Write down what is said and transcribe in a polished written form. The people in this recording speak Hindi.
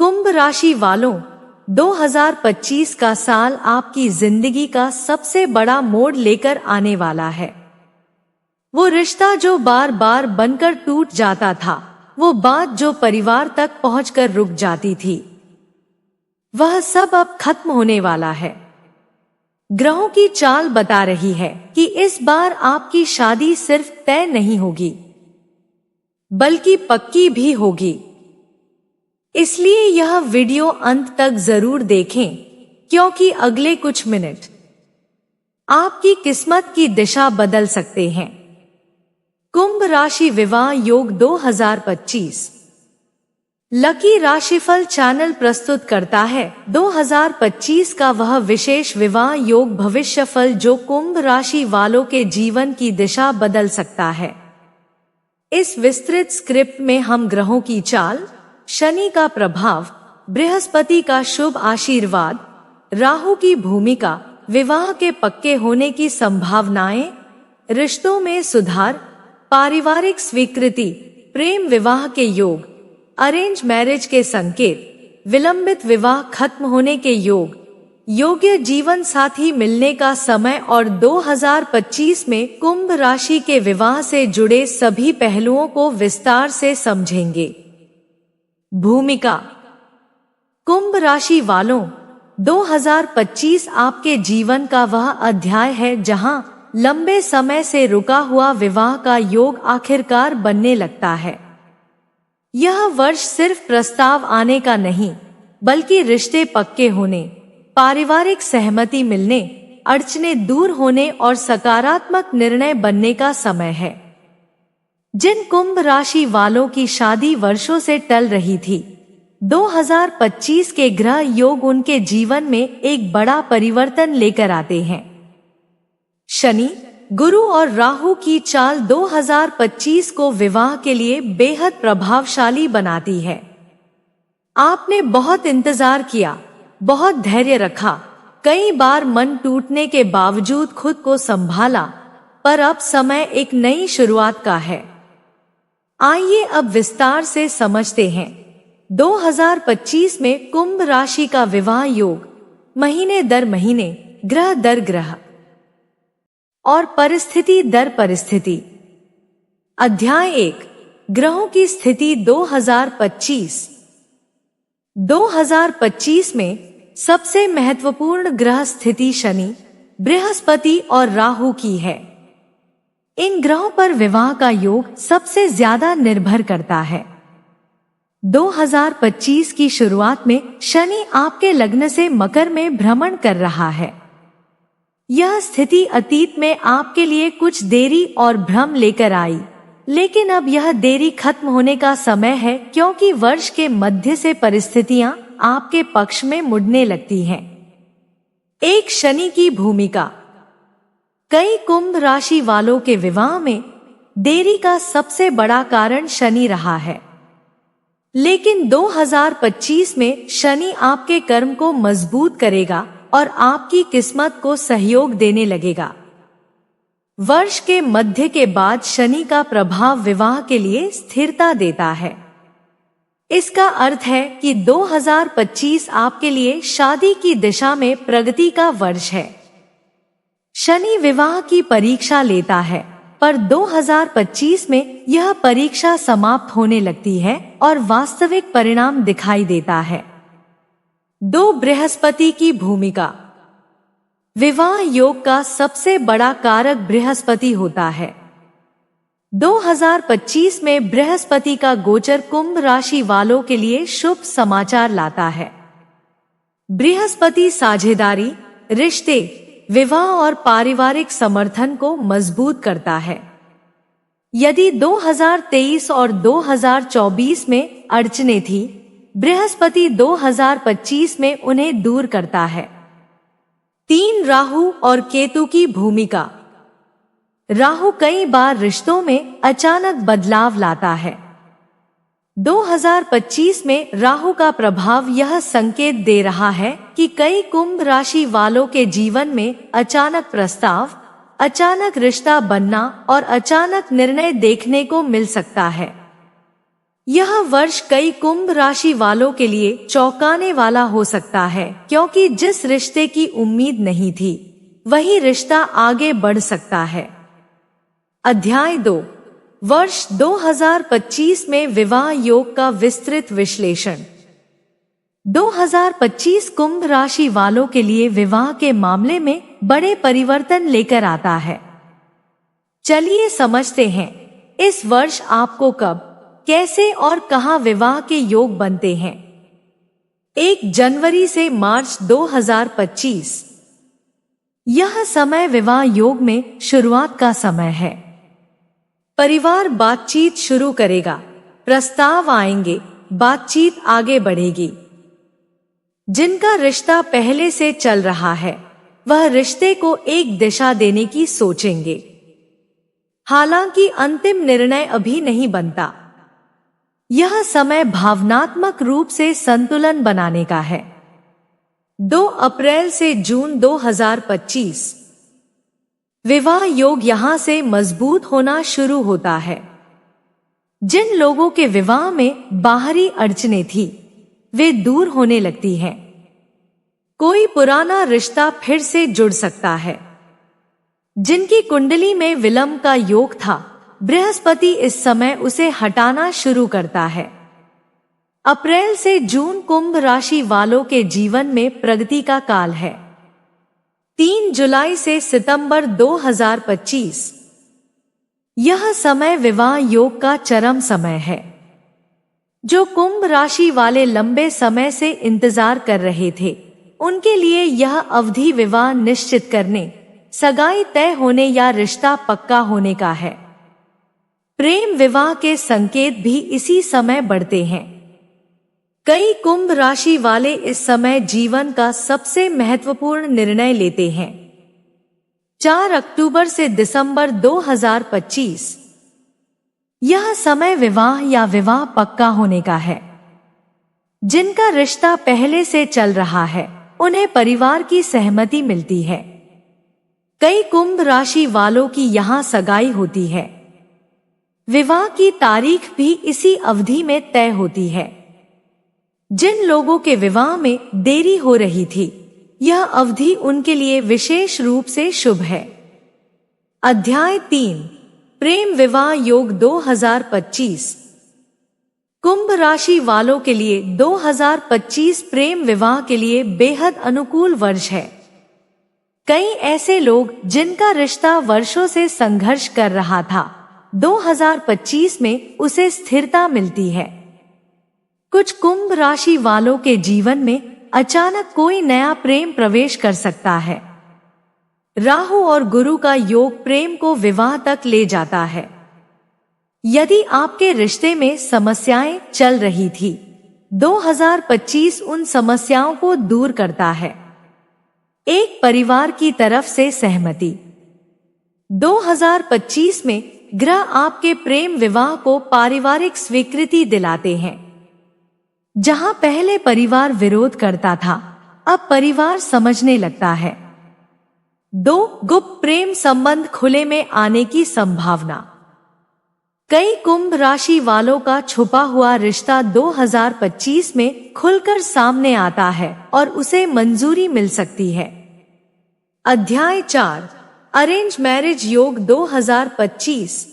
कुंभ राशि वालों, 2025 का साल आपकी जिंदगी का सबसे बड़ा मोड़ लेकर आने वाला है। वो रिश्ता जो बार बार बनकर टूट जाता था, वो बात जो परिवार तक पहुंचकर रुक जाती थी, वह सब अब खत्म होने वाला है। ग्रहों की चाल बता रही है कि इस बार आपकी शादी सिर्फ तय नहीं होगी, बल्कि पक्की भी होगी। इसलिए यह वीडियो अंत तक जरूर देखें, क्योंकि अगले कुछ मिनट आपकी किस्मत की दिशा बदल सकते हैं। कुंभ राशि विवाह योग 2025। लकी राशिफल चैनल प्रस्तुत करता है 2025 का वह विशेष विवाह योग भविष्यफल जो कुंभ राशि वालों के जीवन की दिशा बदल सकता है। इस विस्तृत स्क्रिप्ट में हम ग्रहों की चाल, शनि का प्रभाव, बृहस्पति का शुभ आशीर्वाद, राहु की भूमिका, विवाह के पक्के होने की संभावनाएं, रिश्तों में सुधार, पारिवारिक स्वीकृति, प्रेम विवाह के योग, अरेंज मैरिज के संकेत, विलंबित विवाह खत्म होने के योग, योग्य जीवन साथी मिलने का समय और 2025 में कुंभ राशि के विवाह से जुड़े सभी पहलुओं को विस्तार से समझेंगे। भूमिका। कुंभ राशि वालों, 2025 आपके जीवन का वह अध्याय है जहां लंबे समय से रुका हुआ विवाह का योग आखिरकार बनने लगता है। यह वर्ष सिर्फ प्रस्ताव आने का नहीं, बल्कि रिश्ते पक्के होने, पारिवारिक सहमति मिलने, अड़चनें दूर होने और सकारात्मक निर्णय बनने का समय है। जिन कुंभ राशि वालों की शादी वर्षों से टल रही थी, 2025 के ग्रह योग उनके जीवन में एक बड़ा परिवर्तन लेकर आते हैं। शनि, गुरु और राहु की चाल 2025 को विवाह के लिए बेहद प्रभावशाली बनाती है। आपने बहुत इंतजार किया, बहुत धैर्य रखा, कई बार मन टूटने के बावजूद खुद को संभाला, पर अब समय एक नई शुरुआत का है। आइए अब विस्तार से समझते हैं 2025 में कुंभ राशि का विवाह योग, महीने दर महीने, ग्रह दर ग्रह और परिस्थिति दर परिस्थिति। अध्याय 1, ग्रहों की स्थिति 2025। 2025 में सबसे महत्वपूर्ण ग्रह स्थिति शनि, बृहस्पति और राहु की है। इन ग्रहों पर विवाह का योग सबसे ज्यादा निर्भर करता है। 2025 की शुरुआत में शनि आपके लग्न से मकर में भ्रमण कर रहा है। यह स्थिति अतीत में आपके लिए कुछ देरी और भ्रम लेकर आई, लेकिन अब यह देरी खत्म होने का समय है, क्योंकि वर्ष के मध्य से परिस्थितियां आपके पक्ष में मुड़ने लगती हैं। एक शनि की भूमिका। कई कुंभ राशि वालों के विवाह में देरी का सबसे बड़ा कारण शनि रहा है, लेकिन 2025 में शनि आपके कर्म को मजबूत करेगा और आपकी किस्मत को सहयोग देने लगेगा। वर्ष के मध्य के बाद शनि का प्रभाव विवाह के लिए स्थिरता देता है। इसका अर्थ है कि 2025 आपके लिए शादी की दिशा में प्रगति का वर्ष है। शनि विवाह की परीक्षा लेता है, पर 2025 में यह परीक्षा समाप्त होने लगती है और वास्तविक परिणाम दिखाई देता है। 2, बृहस्पति की भूमिका। विवाह योग का सबसे बड़ा कारक बृहस्पति होता है। 2025 में बृहस्पति का गोचर कुंभ राशि वालों के लिए शुभ समाचार लाता है। बृहस्पति साझेदारी, रिश्ते, विवाह और पारिवारिक समर्थन को मजबूत करता है। यदि 2023 और 2024 में अड़चनें थी, बृहस्पति 2025 में उन्हें दूर करता है। 3, राहु और केतु की भूमिका। राहु कई बार रिश्तों में अचानक बदलाव लाता है। 2025 में राहु का प्रभाव यह संकेत दे रहा है कि कई कुंभ राशि वालों के जीवन में अचानक प्रस्ताव, अचानक रिश्ता बनना और अचानक निर्णय देखने को मिल सकता है। यह वर्ष कई कुंभ राशि वालों के लिए चौंकाने वाला हो सकता है, क्योंकि जिस रिश्ते की उम्मीद नहीं थी वही रिश्ता आगे बढ़ सकता है। अध्याय 2, वर्ष 2025 में विवाह योग का विस्तृत विश्लेषण। 2025 कुंभ राशि वालों के लिए विवाह के मामले में बड़े परिवर्तन लेकर आता है। चलिए समझते हैं इस वर्ष आपको कब, कैसे और कहां विवाह के योग बनते हैं। 1 जनवरी से मार्च 2025। यह समय विवाह योग में शुरुआत का समय है। परिवार बातचीत शुरू करेगा, प्रस्ताव आएंगे, बातचीत आगे बढ़ेगी। जिनका रिश्ता पहले से चल रहा है वह रिश्ते को एक दिशा देने की सोचेंगे। हालांकि अंतिम निर्णय अभी नहीं बनता। यह समय भावनात्मक रूप से संतुलन बनाने का है। 2 अप्रैल से जून 2025 विवाह योग यहां से मजबूत होना शुरू होता है। जिन लोगों के विवाह में बाहरी अड़चनें थी वे दूर होने लगती हैं। कोई पुराना रिश्ता फिर से जुड़ सकता है। जिनकी कुंडली में विलंब का योग था, बृहस्पति इस समय उसे हटाना शुरू करता है। अप्रैल से जून कुंभ राशि वालों के जीवन में प्रगति का काल है। 3 जुलाई से सितंबर 2025 यह समय विवाह योग का चरम समय है। जो कुंभ राशि वाले लंबे समय से इंतजार कर रहे थे उनके लिए यह अवधि विवाह निश्चित करने, सगाई तय होने या रिश्ता पक्का होने का है। प्रेम विवाह के संकेत भी इसी समय बढ़ते हैं। कई कुंभ राशि वाले इस समय जीवन का सबसे महत्वपूर्ण निर्णय लेते हैं। 4 अक्टूबर से दिसंबर 2025 यह समय विवाह या विवाह पक्का होने का है। जिनका रिश्ता पहले से चल रहा है उन्हें परिवार की सहमति मिलती है। कई कुंभ राशि वालों की यहाँ सगाई होती है। विवाह की तारीख भी इसी अवधि में तय होती है। जिन लोगों के विवाह में देरी हो रही थी यह अवधि उनके लिए विशेष रूप से शुभ है। अध्याय 3, प्रेम विवाह योग 2025। कुंभ राशि वालों के लिए 2025 प्रेम विवाह के लिए बेहद अनुकूल वर्ष है। कई ऐसे लोग जिनका रिश्ता वर्षों से संघर्ष कर रहा था 2025 में उसे स्थिरता मिलती है। कुछ कुंभ राशि वालों के जीवन में अचानक कोई नया प्रेम प्रवेश कर सकता है। राहु और गुरु का योग प्रेम को विवाह तक ले जाता है। यदि आपके रिश्ते में समस्याएं चल रही थी 2025 उन समस्याओं को दूर करता है। एक परिवार की तरफ से सहमति। 2025 में ग्रह आपके प्रेम विवाह को पारिवारिक स्वीकृति दिलाते हैं। जहां पहले परिवार विरोध करता था अब परिवार समझने लगता है। 2 गुप्त प्रेम संबंध खुले में आने की संभावना। कई कुंभ राशि वालों का छुपा हुआ रिश्ता 2025 में खुलकर सामने आता है और उसे मंजूरी मिल सकती है। अध्याय 4, अरेंज मैरिज योग 2025।